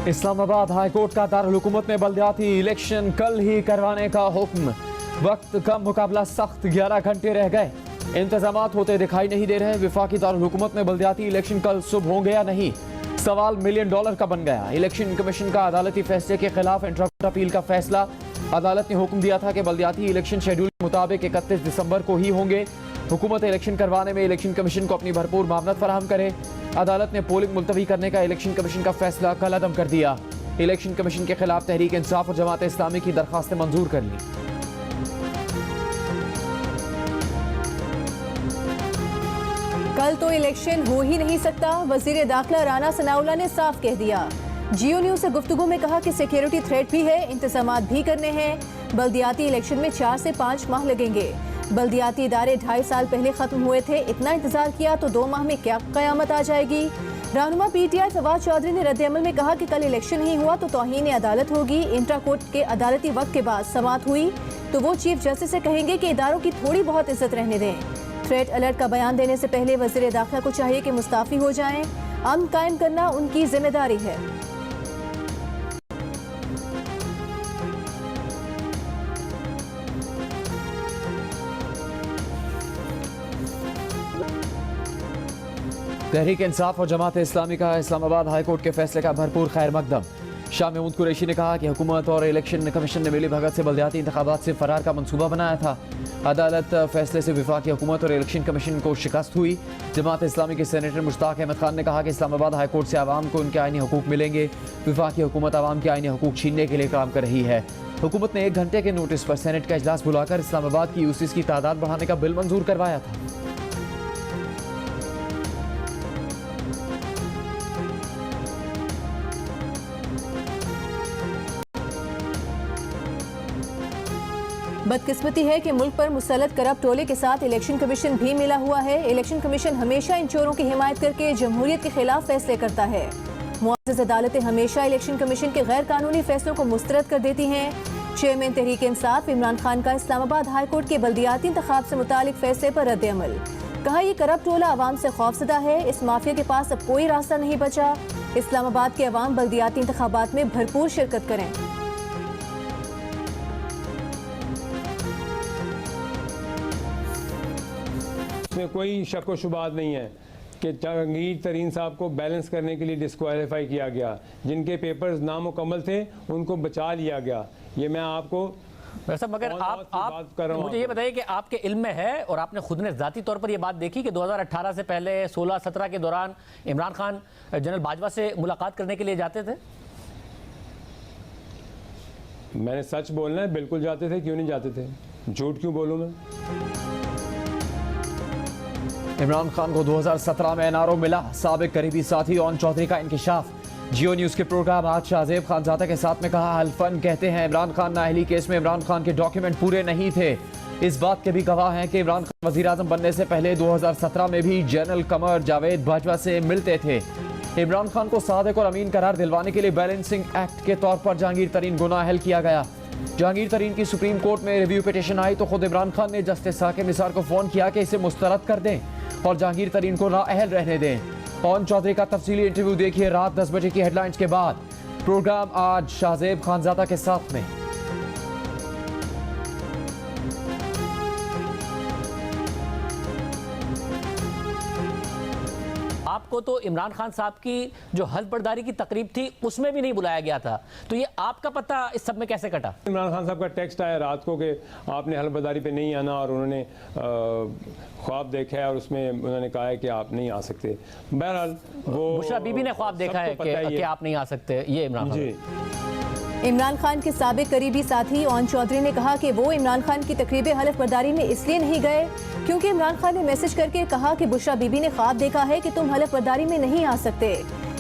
Islamabad high court का दारुल हुकूमत में बल्दियाती इलेक्शन कल ही करवाने का हुक्म। वक्त कम, मुकाबला सख्त, 11 घंटे रह गए। इंतजामात होते दिखाई नहीं दे रहे। विफाकी दारुल हुकूमत में बल्दियाती इलेक्शन कल सुबह होंगे या नहीं, सवाल $1 मिलियन का बन गया। इलेक्शन कमीशन का अदालती फैसले के खिलाफ इंट्रा कोर्ट अपील का फैसला। अदालत ने हुक्म दिया था कि बल्दियाती इलेक्शन शेड्यूल के मुताबिक 31 दिसंबर को ही होंगे। हुकूमत इलेक्शन करवाने में इलेक्शन कमीशन को अपनी भरपूर मामलत फराहम करे। अदालत ने पोलिंग मुलतवी करने का इलेक्शन कमीशन का फैसला कल अदम कर दिया। इलेक्शन कमीशन के खिलाफ तहरीक इंसाफ और जमात इस्लामी की दरखास्तें मंजूर कर ली। कल तो इलेक्शन हो ही नहीं सकता, वजीर दाखिला राना सनाउल्लाह ने साफ कह दिया। जियो न्यूज से गुफ्तगू में कहा कि सिक्योरिटी थ्रेट भी है, इंतजामात भी करने हैं। बल्दियाती इलेक्शन में 4 से 5 माह लगेंगे। बल्दियाती इदारे 2.5 साल पहले खत्म हुए थे, इतना इंतजार किया तो 2 माह में क्या कयामत आ जाएगी। रहनुमा PTI फवाद चौधरी ने रद्द-ए-अमल में कहा कि कल इलेक्शन नहीं हुआ तो तौहीन अदालत होगी। इंट्रा कोर्ट के अदालती वक्त के बाद समाअत हुई तो वो चीफ जस्टिस से कहेंगे कि इदारों की थोड़ी बहुत इज्जत रहने दें। थ्रेट अलर्ट का बयान देने से पहले वजीर दाखिला को चाहिए कि मुस्ताफी हो जाएं। अमन कायम करना उनकी जिम्मेदारी है। तहरीक इंसाफ और जमात इस्लामी का इस्लामाबाद हाई कोर्ट के फैसले का भरपूर खैर मकदम। शाह महमूद कुरैशी ने कहा कि हुकूमत और इलेक्शन कमीशन ने मिली भगत से बल्दियाती इंतखाबात से फरार का मंसूबा बनाया था। अदालत फैसले से विफाकी हुकूमत और इलेक्शन कमीशन को शिकस्त हुई। जमात इस्लामी के सेनेटर मुश्ताक अहमद खान ने कहा कि इस्लामाबाद हाई कोर्ट से आवाम को उनके आईनी हकूक मिलेंगे। विफाकी हुकूमत आवाम के आईनी हकूक छीनने के लिए काम कर रही है। हुकूमत ने 1 घंटे के नोटिस पर सेनेट का इजलास बुलाकर इस्लामाबाद की यूसीस की तादाद बढ़ाने का बिल मंजूर करवाया था। बदकिस्मती है कि मुल्क पर मुसल्लत करप्ट टोले के साथ इलेक्शन कमीशन भी मिला हुआ है। इलेक्शन कमीशन हमेशा इन चोरों की हिमायत करके जमहूरियत के खिलाफ फैसले करता है। मुआज़्ज़ज़ अदालतें हमेशा इलेक्शन कमीशन के गैर कानूनी फैसलों को मुस्तरद कर देती हैं। चेयरमैन तहरीक इंसाफ इमरान खान का इस्लामाबाद हाई कोर्ट के बल्दियाती इंतखाब से मुतालिक फैसले पर रद्द-ए-अमल। कहा यह करप्ट टोला आवाम से खौफजदा है, इस माफिया के पास अब कोई रास्ता नहीं बचा। इस्लामाबाद के अवाम बल्दियाती इंतखाबात में भरपूर शिरकत करें। इसमें कोई शक व शुबात नहीं है कि जहांगीर तरीन साहब को बैलेंस करने के लिए डिस्क्वालीफाई किया गया। जिनके पेपर्स नामुकम्मल थे उनको बचा लिया गया। ये मैं आपको वैसे मगर आप मुझे ये बताइए कि आपके इल्म में है और आपने खुद ने ज़ाती तौर पर ये बात देखी कि 2018 से पहले 16-17 के दौरान इमरान खान जनरल बाजवा से मुलाकात करने के लिए जाते थे? मैंने सच बोलना है, बिल्कुल जाते थे। क्यों नहीं जाते थे? झूठ क्यों बोलूँ मैं? इमरान खान को 2017 में NRO मिला। साबिक करीबी साथी ओन चौधरी का इंकिशाफ। जियो न्यूज के प्रोग्राम आज शाहजेब खानजादा के साथ में कहा हल्फन कहते हैं इमरान खान नाअहली केस में इमरान खान के डॉक्यूमेंट पूरे नहीं थे। इस बात के भी गवाह हैं कि इमरान खान वजीर आजम बनने से पहले 2017 में भी जनरल कमर जावेद बाजवा से मिलते थे। इमरान खान को सादिक और अमीन करार दिलवाने के लिए बैलेंसिंग एक्ट के तौर पर जहांगीर तरीन गुनाह अहल किया गया। जहांगीर तरीन की सुप्रीम कोर्ट में रिव्यू पिटीशन आई तो खुद इमरान खान ने जस्टिस साकिब निसार को फोन किया कि इसे मुस्तरद कर दें और जहांगीर तरीन को नाअहल रहने दें। ओन चौधरी का तफसीली इंटरव्यू देखिए रात 10 बजे की हेडलाइंस के बाद। प्रोग्राम आज शाहजेब खानजादा के साथ में। आपको तो इमरान खान साहब की जो हल्फ बर्दारी की तकरीब थी उसमें भी नहीं बुलाया गया था, तो ये आपका पता इस सब में कैसे कटा? इमरान खान साहब का टेक्स्ट आया रात को कि आपने हल्फ बर्दारी पे नहीं आना और उन्होंने ख्वाब देखा है और उसमें उन्होंने कहा है कि आप नहीं आ सकते। बहरहाल वो बुशरा बीबी ने ख्वाब देखा है कि आप नहीं आ सकते। ये इमरान खान इमरान खान के साबिक करीबी साथी ओन चौधरी ने कहा कि वो इमरान खान की तकरीब हल्फ बर्दारी में इसलिए नहीं गए क्योंकि इमरान खान ने मैसेज करके कहा कि बुशरा बीबी ने ख्वाब देखा है कि तुम हल्फ बर्दारी में नहीं आ सकते।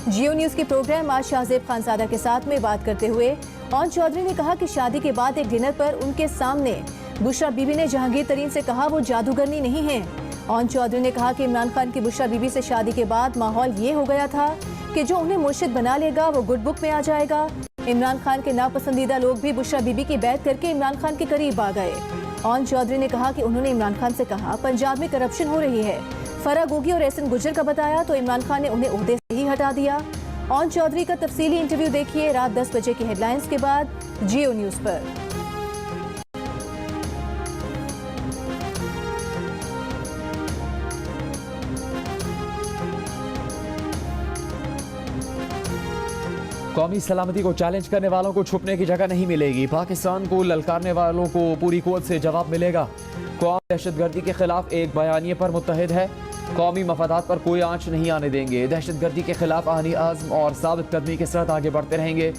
जियो न्यूज के प्रोग्राम आज शाहजेब खानजादा के साथ में बात करते हुए ओन चौधरी ने कहा कि शादी के बाद एक डिनर पर उनके सामने बुशरा बीबी ने जहांगीर तरीन से कहा वो जादूगरनी नहीं है। ओन चौधरी ने कहा कि इमरान खान की बुशरा बीबी से शादी के बाद माहौल ये हो गया था कि जो उन्हें मुर्शिद बना लेगा वो गुड बुक में आ जाएगा। इमरान खान के नापसंदीदा लोग भी बुशरा बीबी की बैत करके इमरान खान के करीब आ गए। ओन चौधरी ने कहा कि उन्होंने इमरान खान से कहा पंजाब में करप्शन हो रही है। फराह गोगी और एहसन गुजर का बताया तो इमरान खान ने उन्हें ओहदे से ही हटा दिया। ओन चौधरी का तफसीली इंटरव्यू देखिए रात 10 बजे की हेडलाइंस के बाद जियो न्यूज पर। कौमी सलामती को चैलेंज करने वालों को छुपने की जगह नहीं मिलेगी। पाकिस्तान को ललकारने वालों को पूरी कुव्वत से जवाब मिलेगा। कौम दहशतगर्दी के खिलाफ एक बयानिए पर मुत्तहिद है। कौमी मफादात पर कोई आंच नहीं आने देंगे। दहशतगर्दी के खिलाफ आनी आज़म और साबित कदमी के साथ आगे बढ़ते रहेंगे।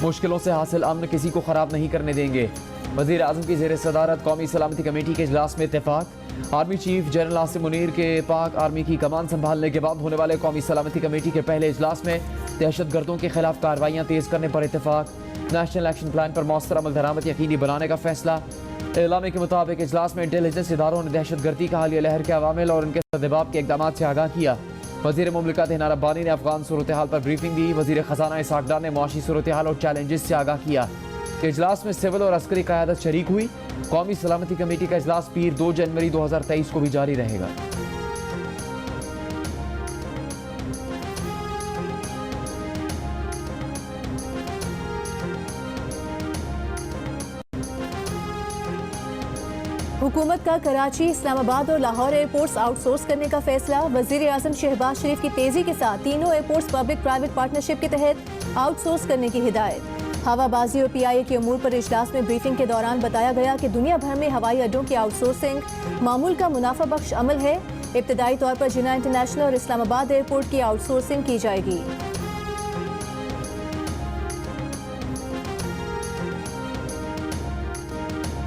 मुश्किलों से हासिल अमन किसी को खराब नहीं करने देंगे। वज़ीर आज़म की ज़ेर सदारत कौमी सलामती कमेटी के इजलास में इत्तेफाक। Army chief general Asim Munir के पाक आर्मी की कमान संभालने के बाद होने वाले कौमी सलामती कमेटी के पहले इजलास में दहशतगर्दों के खिलाफ कार्रवाइयाँ तेज करने पर इत्तेफाक। नेशनल एक्शन प्लान पर मौसर अमल दरामद यकीनी बनाने का फैसला। एलामे के मुताबिक इजलास में इंटेलिजेंस इदारों ने दहशतगर्दी का हालिया लहर के अवामिल और उनके सद्देबाब के इक़दाम से आगाह किया। वज़ीर मुमलिकत हिना रब्बानी ने अफगान सूरत हाल पर ब्रीफिंग दी। वज़ीर ख़जाना इसाक डार ने मुआशी सूरत हाल और चैलेंजेस से आगाह किया। इजलास में सिविल और अस्करी क़यादत शरीक हुई। कौमी सलामती कमेटी का इजलास पीर 2 जनवरी 2023 को भी जारी रहेगा। हुकूमत का कराची, इस्लामाबाद और लाहौर एयरपोर्ट्स आउटसोर्स करने का फैसला। वज़ीर आज़म शहबाज शरीफ की तेजी के साथ तीनों एयरपोर्ट्स पब्लिक प्राइवेट पार्टनरशिप के तहत आउटसोर्स करने की हिदायत। हवाबाजी और PIA के अमूर पर इजलास में ब्रीफिंग के दौरान बताया गया कि दुनिया भर में हवाई अड्डों की आउटसोर्सिंग मामूल का मुनाफा बख्श अमल है। इब्तदाई तौर पर जिन्ना इंटरनेशनल और इस्लामाबाद एयरपोर्ट की आउटसोर्सिंग की जाएगी।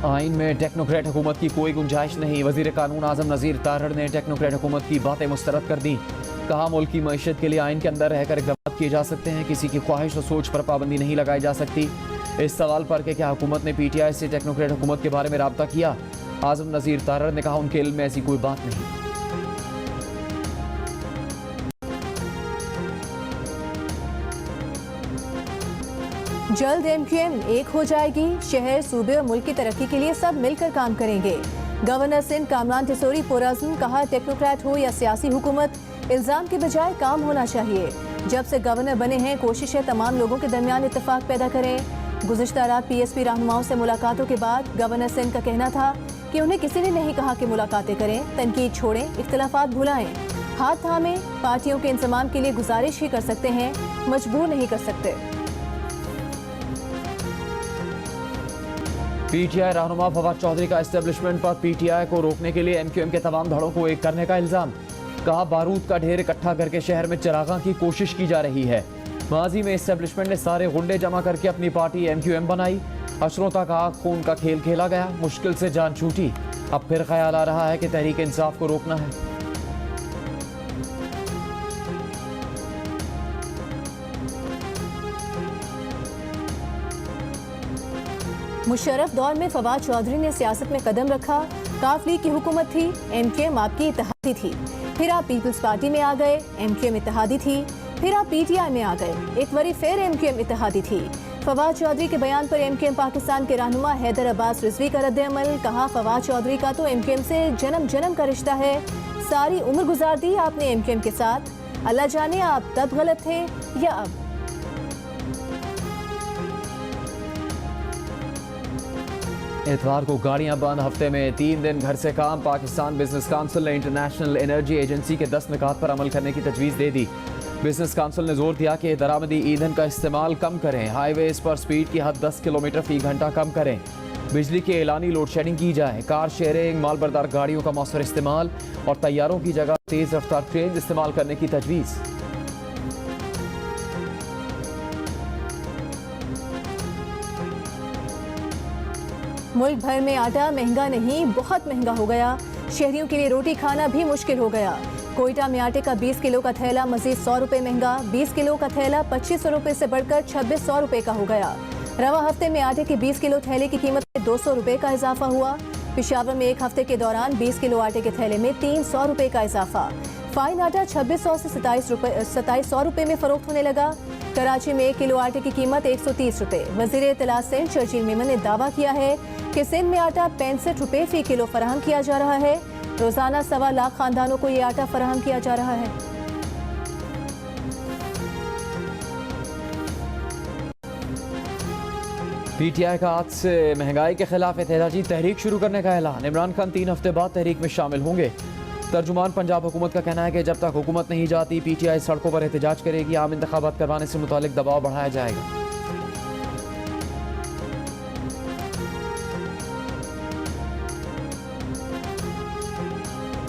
आइन में टेक्नोक्रेट हुकूमत की कोई गुंजाइश नहीं। वज़ीर कानून आज़म नज़ीर तारड़ ने टेक्नोक्रेट हुकूमत की बातें मुस्तरद कर दी। कहा मुल्क की मईशत के लिए आइन के अंदर रहकर इक़दाम किए जा सकते हैं, किसी की ख्वाहिश और सोच पर पाबंदी नहीं लगाई जा सकती। इस सवाल पर कि क्या हुकूमत ने PTI से टेक्नोक्रेट हुकूमत के बारे में राब्ता किया, आज़म नज़ीर तारड़ ने कहा उनके इल्म में ऐसी कोई बात नहीं। जल्द MQM एक हो जाएगी। शहर, सूबे और मुल्क की तरक्की के लिए सब मिलकर काम करेंगे। गवर्नर सिंध कामरान टिसोरी पुरअज़्म। कहा टेक्नोक्रेट हो या सियासी हुकूमत, इल्ज़ाम के बजाय काम होना चाहिए। जब से गवर्नर बने हैं कोशिश है तमाम लोगों के दरमियान इत्तेफाक पैदा करें। गुज़िश्ता रात PSP रहनुमाओं से मुलाकातों के बाद गवर्नर सिंध का कहना था कि उन्हें किसी ने नहीं कहा कि मुलाकातें करें, तनकीद छोड़ें, इख्तिलाफात भुलाएं, हाथ थामें। पार्टियों के इंतजाम के लिए गुजारिश ही कर सकते हैं, मजबूर नहीं कर सकते। PTI रहनुमा फवाद चौधरी का एस्टेब्लिशमेंट पर PTI को रोकने के लिए MQM के तमाम धड़ों को एक करने का इल्ज़ाम। कहा बारूद का ढेर इकट्ठा करके शहर में चिरागा की कोशिश की जा रही है। माजी में एस्टेब्लिशमेंट ने सारे गुंडे जमा करके अपनी पार्टी MQM बनाई। अशरों तक आग खून का खेल खेला गया, मुश्किल से जान छूटी। अब फिर ख्याल आ रहा है कि तहरीक इंसाफ को रोकना है। मुशर्रफ दौर में फवाद चौधरी ने सियासत में कदम रखा। काफ लीग की हुकूमत थी, MQM आपकी इत्तेहादी थी। फिर आप पीपल्स पार्टी में आ गए, MQM इत्तेहादी थी। फिर आप PTI में आ गए, एक बारी फिर MQM इत्तेहादी थी। फवाद चौधरी के बयान पर MQM पाकिस्तान के रहनुमा हैदर अब्बास रिजवी का रद्द-ए-अमल। कहा फवाद चौधरी का तो MQM से जन्म जन्म का रिश्ता है। सारी उम्र गुजार दी आपने MQM के साथ। अल्लाह जाने आप तब गलत थे या अब। इतवार को गाड़ियां बंद, हफ्ते में 3 दिन घर से काम। पाकिस्तान बिजनेस काउंसिल ने इंटरनेशनल एनर्जी एजेंसी के 10 निकात पर अमल करने की तजवीज़ दे दी। बिजनेस काउंसिल ने जोर दिया कि दरामदी ईंधन का इस्तेमाल कम करें, हाईवेज पर स्पीड की हद 10 किलोमीटर फी घंटा कम करें, बिजली की एलानी लोड शेडिंग की जाए, कार शेयरिंग, मालबरदार गाड़ियों का मौसर इस्तेमाल और तैयारों की जगह तेज रफ्तार ट्रेन इस्तेमाल करने की तजवीज़। मुल्क भर में आटा महंगा नहीं, बहुत महंगा हो गया। शहरियों के लिए रोटी खाना भी मुश्किल हो गया। कोयटा में आटे का 20 किलो का थैला मजीद 100 रुपये महंगा। 20 किलो का थैला 2500 रुपये से बढ़कर 2600 रुपये का हो गया। रवा हफ्ते में आटे के 20 किलो थैले की कीमत में 200 रुपये का इजाफा हुआ। पेशावर में एक हफ्ते के दौरान 20 किलो आटे के थैले में 300 रुपये का इजाफा। फाइन आटा 2600 से 2700 रुपये में फरोख्त होने लगा। कराची में 1 किलो आटे की कीमत 130 रुपये। वज़ीर इत्तलात सिंध शर्जील मेमन ने दावा किया है कि सिंध में आटा 65 रुपये फी किलो फराहम किया जा रहा है। रोजाना 1.25 लाख खानदानों को ये आटा फराहम किया जा रहा है। PTI का आज से महंगाई के खिलाफ एहतजाजी तहरीक शुरू करने का ऐलान। इमरान खान 3 हफ्ते बाद तहरीक में शामिल होंगे। तर्जुमान पंजाब हुकूमत का कहना है कि जब तक हुकूमत नहीं जाती PTI सड़कों पर एहतजाज करेगी। आम इंतखाबात करवाने से मुतालिक दबाव बढ़ाया जाएगा।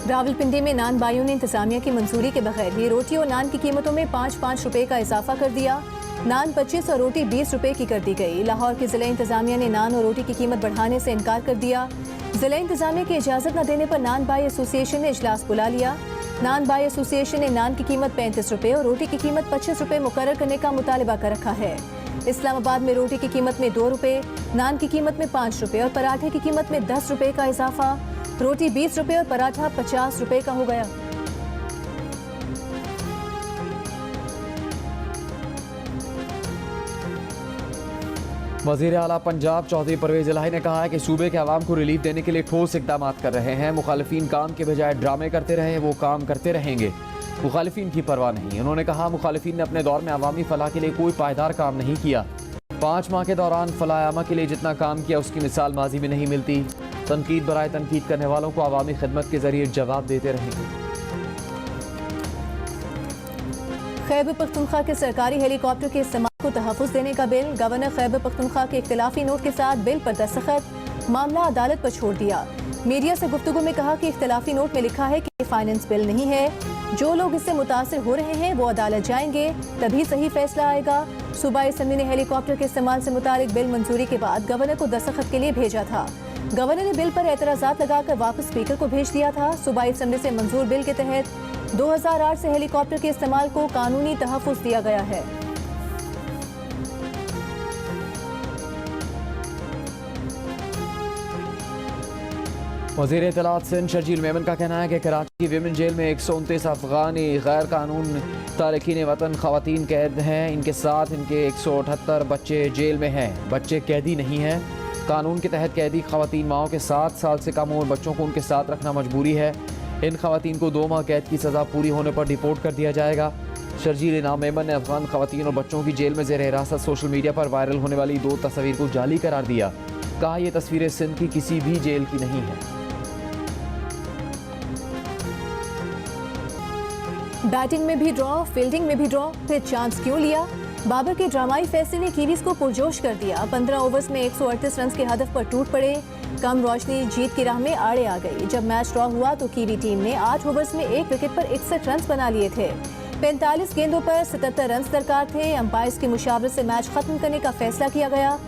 रावलपिंडी में नान बाइयों ने इंतजामिया की मंजूरी के बगैर ही रोटी और नान की कीमतों में 5-5 रुपए का इजाफा कर दिया। नान 25 और रोटी 20 रुपए की कर दी गई। लाहौर की जिला इंतजामिया ने नान और रोटी की कीमत बढ़ाने से इनकार कर दिया। जिला इंतजामिया की इजाजत न देने पर नान बाई एसोसिएशन ने इजलास बुला लिया। नान बाई एसोसिएशन ने नान की कीमत 35 रुपए और रोटी की कीमत 25 रुपए मुकर्रर करने का मुतालबा कर रखा है। इस्लामाबाद में रोटी की कीमत में 2 रुपए, नान की कीमत में 5 रुपए और पराठे की कीमत में 10 रुपए का इजाफा। रोटी 20 रुपए और पराठा 50 रुपए का हो गया। वज़ीर आला पंजाब चौधरी परवेज इलाही ने कहा है कि सूबे के अवाम को रिलीफ देने के लिए ठोस इक़दाम कर रहे हैं। मुखालिफिन काम के बजाय ड्रामे करते रहे, वो काम करते रहेंगे। मुखालिफिन की परवाह नहीं। उन्होंने कहा मुखालिफिन ने अपने दौर में अवामी फलाह के लिए कोई पायदार काम नहीं किया। 5 माह के दौरान फलाह आमा के लिए जितना काम किया उसकी मिसाल माजी में नहीं मिलती। तनकीद बराए तनकीद करने वालों को अवामी खिदमत के जरिए जवाब देते रहेंगे। खैबर पख्तूनख्वा के सरकारी हेलीकॉप्टर के इस्तेमाल को तहफ़्फ़ुज़ देने का बिल। गवर्नर खैबर पख्तूनख्वा के इख्तिलाफी नोट के साथ बिल पर दस्तखत। मामला अदालत पर छोड़ दिया। मीडिया से गुफ्तगू में कहा कि इख्तिलाफी नोट में लिखा है कि फाइनेंस बिल नहीं है। जो लोग इससे मुतासिर हो रहे हैं वो अदालत जाएंगे, तभी सही फैसला आएगा। सूबाई असम्बली ने हेलीकॉप्टर के इस्तेमाल से मुतालिक बिल मंजूरी के बाद गवर्नर को दस्तखत के लिए भेजा था। गवर्नर ने बिल पर एतराज़ात लगाकर वापस स्पीकर को भेज दिया था। सूबाई असम्बली से मंजूर बिल के तहत 2008 से हेलीकॉप्टर के इस्तेमाल को कानूनी तहफ़्फ़ुज़ दिया गया है। वज़ीर इत्तलात सिंध शर्जील मेमन का कहना है कि कराची की विमेन जेल में 129 अफगानी गैर कानून तारकीन वतन ख़वातीन कैद हैं। इनके साथ इनके 178 बच्चे जेल में हैं। बच्चे कैदी नहीं हैं। कानून के तहत कैदी ख़वातीन माओं के 7 साल से कम उम्र बच्चों को उनके साथ रखना मजबूरी है। इन ख़वातीन को 2 माह कैद की सज़ा पूरी होने पर डिपोर्ट कर दिया जाएगा। शर्जील इनाम मेमन ने अफगान ख़वातीन और बच्चों की जेल में ज़ेर हिरासत सोशल मीडिया पर वायरल होने वाली 2 तस्वीर को जाली करार दिया। कहा यह तस्वीरें सिंध की किसी भी जेल की नहीं है। बैटिंग में भी ड्रॉ, फील्डिंग में भी ड्रॉ, फिर चांस क्यों लिया? बाबर के ड्रामाई फैसले ने कीवीज को पुरजोश कर दिया। 15 ओवर्स में 138 रन के हदफ पर टूट पड़े। कम रोशनी जीत की राह में आड़े आ गई। जब मैच ड्रॉ हुआ तो कीवी टीम ने 8 ओवर्स में 1 विकेट पर 61 रन बना लिए थे। 45 गेंदों पर 77 रन दरकार थे। अंपायर्स की मुशावरत से मैच खत्म करने का फैसला किया गया।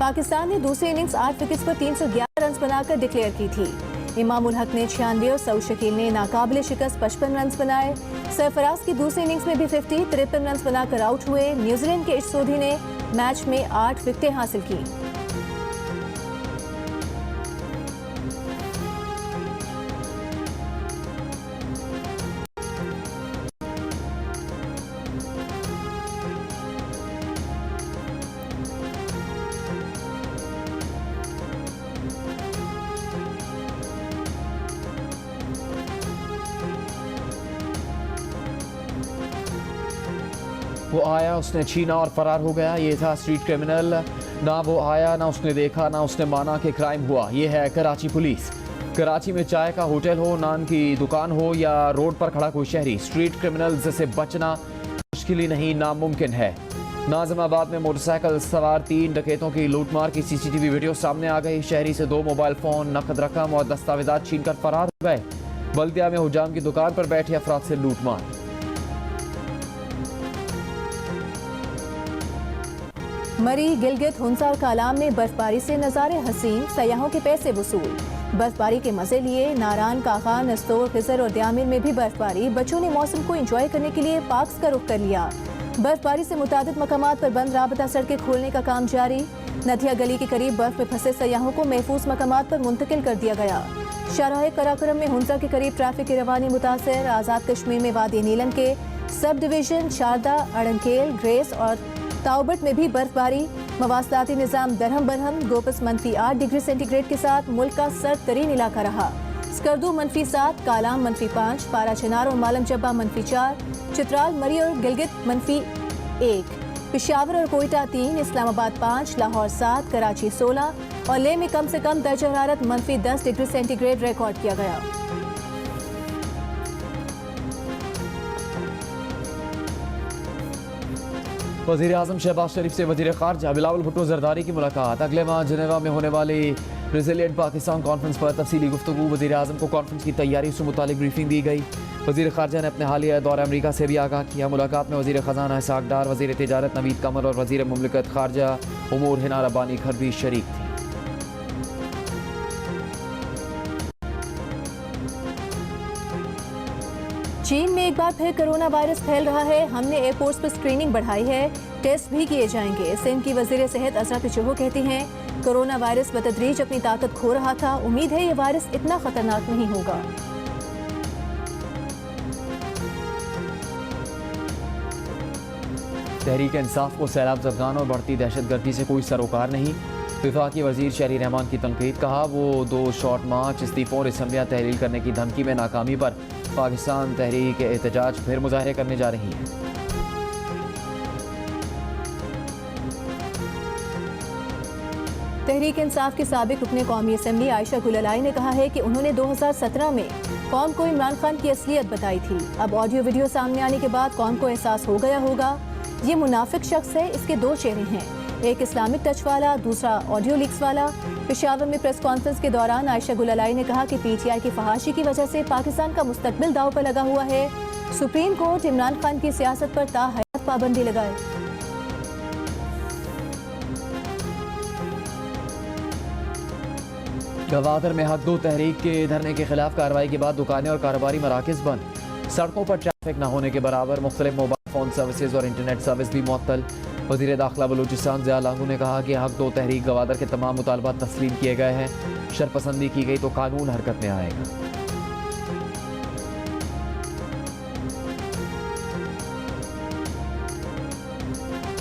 पाकिस्तान ने दूसरी इनिंग्स 8 विकेट पर 311 रन बनाकर डिक्लेयर की थी। इमामुल हक ने 96 और सऊद शकील ने नाकाबिले शिकस्त 55 रन बनाए। सरफराज की दूसरी इनिंग्स में भी 53 रन बनाकर आउट हुए। न्यूजीलैंड के इश सोधी ने मैच में 8 विकेटें हासिल की। वो आया, उसने छीना और फरार हो गया। ये था स्ट्रीट क्रिमिनल। ना वो आया, ना उसने देखा, ना उसने माना कि क्राइम हुआ। ये है कराची पुलिस। कराची में चाय का होटल हो, नान की दुकान हो या रोड पर खड़ा कोई शहरी, स्ट्रीट क्रिमिनल्स से बचना मुश्किल ही नहीं नामुमकिन है। नाज़िमाबाद में मोटरसाइकिल सवार 3 डकैतों की लूटमार की CCTV वीडियो सामने आ गई। शहरी से 2 मोबाइल फ़ोन, नकद रकम और दस्तावेजात छीनकर फरार हो गए। बल्दिया में हुजाम की दुकान पर बैठे अफराद से लूटमार। मरी, गिलगित, हुंसा और कालाम में बर्फबारी से नज़ारे हसीन, सयाहों के पैसे वसूल। बर्फबारी के मजे लिए। नारान, काका, नस्तोर, खिजर और दयामिर में भी बर्फबारी। बच्चों ने मौसम को एंजॉय करने के लिए पार्क्स का रुख कर लिया। बर्फबारी से मुतादिद मकामात पर बंद राबता सड़कें खोलने का काम जारी। नदिया गली के करीब बर्फ में फंसे सयाहों को महफूज मकामात पर मुंतकिल कर दिया गया। शाहराह कराकरम में हुंसा के करीब ट्रैफिक की रवानी मुतासर। आज़ाद कश्मीर में वादी नीलम के सब डिवीजन शारदा, अड़ंकेल, ग्रेस और ताउबट में भी बर्फबारी। मवासलाती निज़ाम दरहम बरहम। गोपस -8 डिग्री सेंटीग्रेड के साथ मुल्क का सर्द तरीन इलाका रहा। स्कर्दू -7, कालाम -5, पारा चिनार और मालम जब्बा -4, चित्राल, मरी और गिलगित -1। पेशावर और कोयटा 3, इस्लामाबाद 5, लाहौर 7, कराची 16 और लेह में कम से कम दर्ज हरारत -10 डिग्री सेंटीग्रेड रिकॉर्ड किया गया। वज़ीर आज़म शहबाज शरीफ से वज़ीर ख़ारजा बिलावल भुट्टो ज़रदारी की मुलाकात। अगले माह जनेवा में होने वाली रेज़िलिएंट पाकिस्तान कॉन्फ्रेंस पर तफसीली गुफ्तगू। वज़ीर आज़म को कॉन्फ्रेंस की तैयारी से मुतालिक ब्रीफिंग दी गई। वज़ीर ख़ारजा ने अपने हालिया दौरे अमरीका से भी आगाह किया। मुलाकात में वज़ीर ख़जाना इसहाक़ डार, वज़ीर तिजारत नवीद कमर और वज़ीर मुमलिकत ख़ारजा उमूर हिना रब्बानी खर भी शरीक थी। चीन में एक बार फिर कोरोना वायरस फैल रहा है। हमने एयरपोर्ट्स पर स्क्रीनिंग बढ़ाई है, टेस्ट भी किए जाएंगे। सिंध की वज़ीर सेहत अज़रा चोहो कहती हैं कोरोना वायरस बतदरीज अपनी ताकत खो रहा था, उम्मीद है ये वायरस इतना खतरनाक नहीं होगा। तहरीक इंसाफ को सैलाब ज़दगान और बढ़ती दहशतगर्दी से कोई सरोकार नहीं। वफाकी वज़ीर शहरी रहमान की तनकीद। कहा वो 2 शॉर्ट मार्च, इस्तीफ़ों और असम्बलियाँ तहलील करने की धमकी में नाकामी पर पाकिस्तान तहरीक एहतजाज फिर मुजाहरे करने जा रही है। तहरीक इंसाफ के साबिक रुकने कौमी असम्बली आयशा गुललाई ने कहा है कि उन्होंने 2017 में कौम को इमरान खान की असलियत बताई थी। अब ऑडियो वीडियो सामने आने के बाद कौम को एहसास हो गया होगा ये मुनाफिक शख्स है, इसके 2 चेहरे हैं, एक इस्लामिक टच वाला, दूसरा ऑडियो लीक्स वाला। पेशावर में प्रेस कॉन्फ्रेंस के दौरान आयशा गुललाई ने कहा कि PTI की फहाशी की वजह से पाकिस्तान का मुस्तकबिल दाव पर लगा हुआ है। सुप्रीम कोर्ट इमरान खान की सियासत पर ताहयात पाबंदी लगाए। गवादर में हक दो तहरीक के धरने के खिलाफ कार्रवाई के बाद दुकानें और कारोबारी मराकज बंद। सड़कों पर ट्रैफिक न होने के बराबर मुख्तलिफ मोबाइल फ़ोन सर्विसेज और इंटरनेट सर्विस भी मुअत्तल। वज़ीर दाखिला बलूचिस्तान ज़िया लांगू ने कहा कि हक दो तहरीक गवादर के तमाम मुतालबात तस्लीम किए गए हैं। शरपसंदी की गई तो कानून हरकत में आएगा।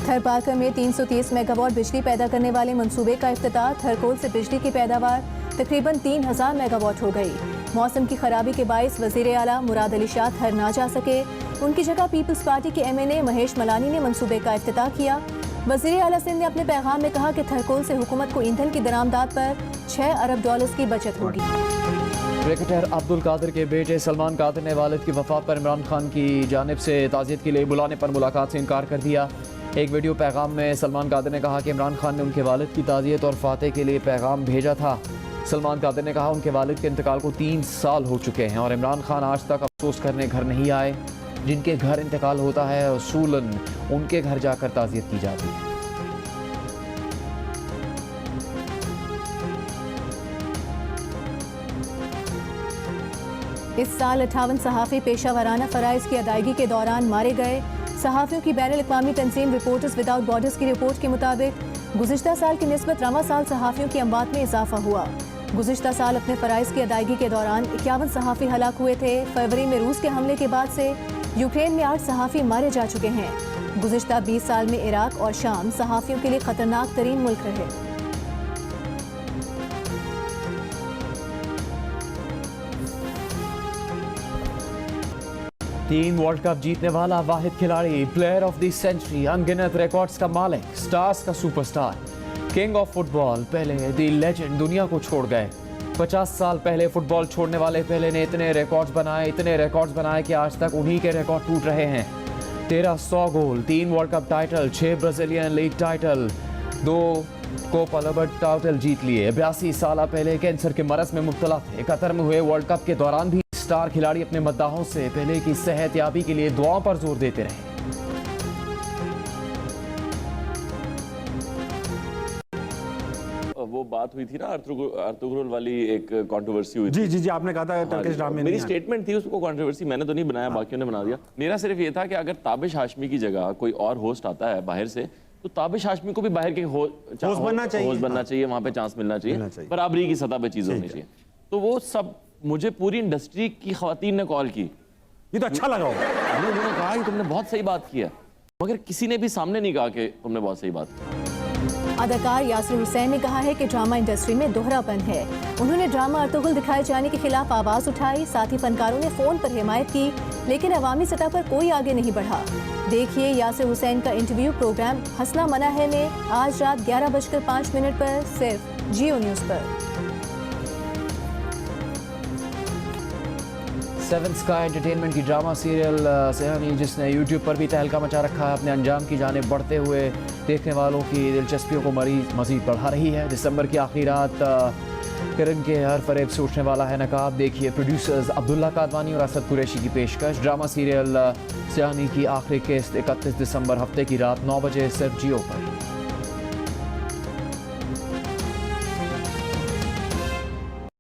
थरपारकर में 330 मेगावाट बिजली पैदा करने वाले मंसूबे का इफ्तिताह। थरकोल से बिजली की पैदावार तकरीबन 3000 मेगावाट हो गई। मौसम की खराबी के बायस वज़ीर आला मुराद अली शाह थर ना जा सके, उनकी जगह पीपल्स पार्टी के MNA महेश मलानी ने मंसूबे का इफ्तिताह किया। वज़ीर आला सिंध ने अपने पैगाम में कहा कि थरकोल से हुकूमत को ईंधन की दरामदात पर $6 अरब की बचत होगी। क्रिकेटर अब्दुल कादिर के बेटे सलमान कादिर ने वालिद की वफात पर इमरान खान की जानिब से ताज़ियत के लिए बुलाने पर मुलाकात से इनकार कर दिया। एक वीडियो पैगाम में सलमान कादिर ने कहा कि इमरान खान ने उनके वालिद की ताज़ियत और फातह के लिए पैगाम भेजा था। सलमान कादिर ने कहा उनके वालिद के इंतकाल को 3 साल हो चुके हैं और इमरान खान आज तक अफसोस करने घर नहीं आए। जिनके घर इंतकाल होता है उसूलन उनके घर जाकर ताज़ियत की जाती है। इस साल 58 सहाफ़ी पेशा वराना फ़राइज़ की अदायगी के दौरान मारे गए। सहाफ़ियों की बैनुल अक़वामी तंजीम रिपोर्टर्स विदाउट बॉर्डर्स की रिपोर्ट के मुताबिक गुज़िश्ता साल की निस्बत रवा साल सहाफ़ियों की अमवात में इजाफा हुआ। गुज़िश्ता साल अपने फ़राइज़ की अदायगी के दौरान 51 सहाफ़ी हलाक हुए थे। फरवरी में रूस के हमले के बाद से यूक्रेन में 8 सहाफ़ी मारे जा चुके हैं। गुज़िश्ता 20 साल में इराक और शाम सहाफ़ियों के लिए ख़तरनाक तरीन मुल्क रहे। तीन वर्ल्ड कप जीतने वाला वाहिद खिलाड़ी, प्लेयर ऑफ द सेंचुरी, अनगिनत रिकॉर्ड्स का मालिक, स्टार्स का superstar, king of football, Pele the legend दुनिया को छोड़ गए। 50 साल पहले फुटबॉल छोड़ने वाले पेले ने इतने रिकॉर्ड्स बनाए कि आज तक उन्हीं के रिकॉर्ड टूट रहे हैं। 1300 goal, 3 world cup title, 6 Brazilian league title, 2 Copa Libertadores title जीत लिए। 82 साल पहले कैंसर के मरज में मुब्तला थे। कतर में हुए वर्ल्ड कप के दौरान भी स्टार खिलाड़ी अपने मद्दाहों से पेले की सेहत याबी के लिए दुआओं पर जोर देते रहे। वो बात हुई थी ना अर्तुगरुल वाली, एक कंट्रोवर्सी हुई थी। जी आपने कहा था टर्किश ड्रामा में मेरी स्टेटमेंट थी, उसको कंट्रोवर्सी मैंने तो नहीं बनाया, बाकियों ने बना दिया। मेरा सिर्फ ये था कि अगर ताबिश हाशमी की जगह कोई और होस्ट आता है बाहर से, तो ताबिश हाशमी को भी बाहर के होस्ट बनना चाहिए, वहां पे चांस मिलना चाहिए, बराबरी की सतह पे चीज होनी चाहिए। तो वो सब मुझे पूरी इंडस्ट्री की खवातीन ने कॉल की, ये तो अच्छा लगा। उन्होंने कहा कि तुमने बहुत सही बात की है, मगर किसी ने भी सामने नहीं कहा कि तुमने बहुत सही बात की। अदाकार यासिर हुसैन ने कहा है कि ड्रामा इंडस्ट्री में दोहरापन है। उन्होंने ड्रामा अर्तुगरुल दिखाए जाने के खिलाफ आवाज उठाई, साथ ही फनकारों ने फोन पर हिमायत की, लेकिन अवामी सतह पर कोई आगे नहीं बढ़ा। देखिए यासिर हुसैन का इंटरव्यू प्रोग्राम हंसना मना है में आज रात 11:05 पर सिर्फ जियो न्यूज़ पर। सेवन स्काई एंटरटेनमेंट की ड्रामा सीरियल सयानी, जिसने यूट्यूब पर भी तहलका मचा रखा है, अपने अंजाम की जानिब बढ़ते हुए देखने वालों की दिलचस्पियों को मज़ीद बढ़ा रही है। दिसंबर की आखिरी रात किरण के हर फरेब से उठने वाला है नकाब। देखिए प्रोड्यूसर्स अब्दुल्ला कादवानी और असद कुरैशी की पेशकश। ड्रामा सीरियल सयानी की आखिरी किस्त 31 दिसंबर हफ्ते की रात 9 बजे सिर्फ जियो पर।